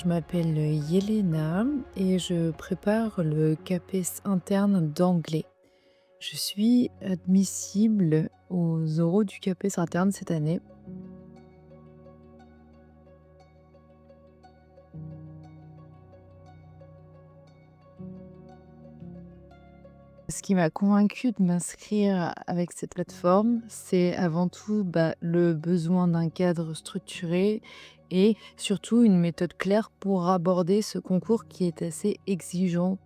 Je m'appelle Yelena et je prépare le CAPES interne d'anglais. Je suis admissible aux oraux du CAPES interne cette année. Ce qui m'a convaincue de m'inscrire avec cette plateforme, c'est avant tout le besoin d'un cadre structuré et surtout une méthode claire pour aborder ce concours qui est assez exigeant.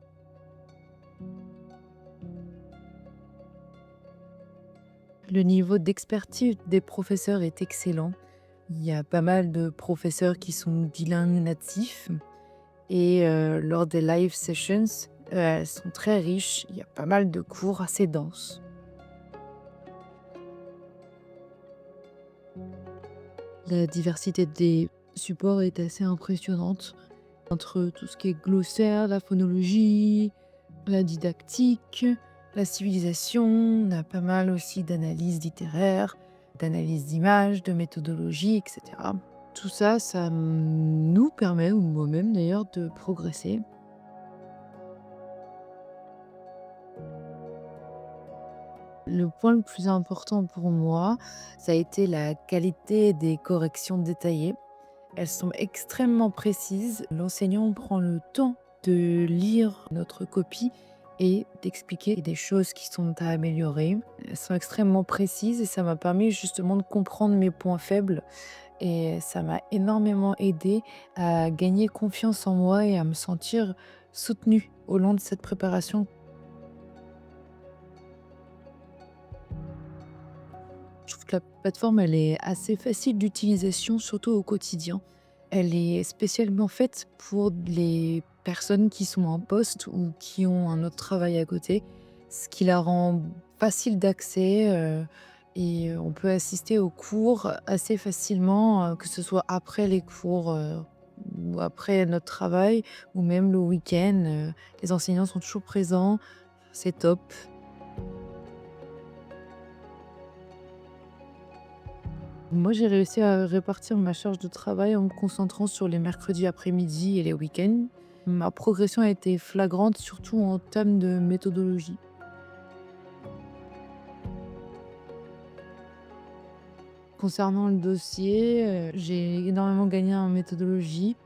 Le niveau d'expertise des professeurs est excellent. Il y a pas mal de professeurs qui sont bilingues natifs et lors des live sessions, elles sont très riches. Il y a pas mal de cours assez denses. La diversité des supports est assez impressionnante entre tout ce qui est glossaire, la phonologie, la didactique, la civilisation. On a pas mal aussi d'analyses littéraires, d'analyses d'images, de méthodologie, etc. Tout ça, nous permet, ou moi-même d'ailleurs, de progresser. Le point le plus important pour moi, ça a été la qualité des corrections détaillées. Elles sont extrêmement précises. L'enseignant prend le temps de lire notre copie et d'expliquer des choses qui sont à améliorer. Elles sont extrêmement précises et ça m'a permis justement de comprendre mes points faibles et ça m'a énormément aidé à gagner confiance en moi et à me sentir soutenue au long de cette préparation. Je trouve que la plateforme, elle est assez facile d'utilisation, surtout au quotidien. Elle est spécialement faite pour les personnes qui sont en poste ou qui ont un autre travail à côté, ce qui la rend facile d'accès et on peut assister aux cours assez facilement, que ce soit après les cours ou après notre travail ou même le week-end. Les enseignants sont toujours présents, c'est top. Moi, j'ai réussi à répartir ma charge de travail en me concentrant sur les mercredis après-midi et les week-ends. Ma progression a été flagrante, surtout en termes de méthodologie. Concernant le dossier, j'ai énormément gagné en méthodologie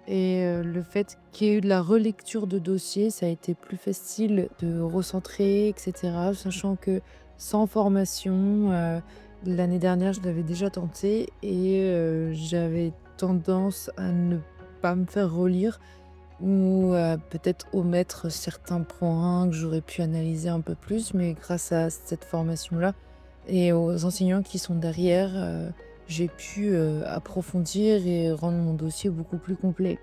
et le fait qu'il y ait eu de la relecture de dossier, ça a été plus facile de recentrer, et cetera. Sachant que sans formation, l'année dernière, je l'avais déjà tenté et j'avais tendance à ne pas me faire relire ou à peut-être omettre certains points que j'aurais pu analyser un peu plus. Mais grâce à cette formation-là et aux enseignants qui sont derrière, j'ai pu, approfondir et rendre mon dossier beaucoup plus complet.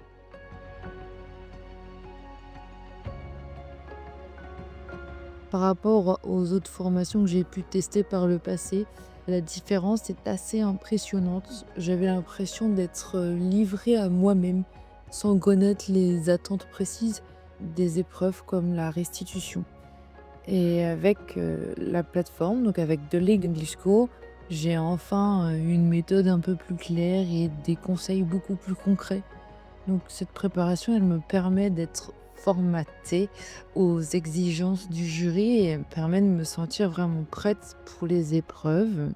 Par rapport aux autres formations que j'ai pu tester par le passé, la différence est assez impressionnante. J'avais l'impression d'être, livrée à moi-même, sans connaître les attentes précises des épreuves comme la restitution. Et avec, la plateforme, donc avec The League English School, j'ai enfin, une méthode un peu plus claire et des conseils beaucoup plus concrets. Donc cette préparation, elle me permet d'être formatée aux exigences du jury et elle me permet de me sentir vraiment prête pour les épreuves.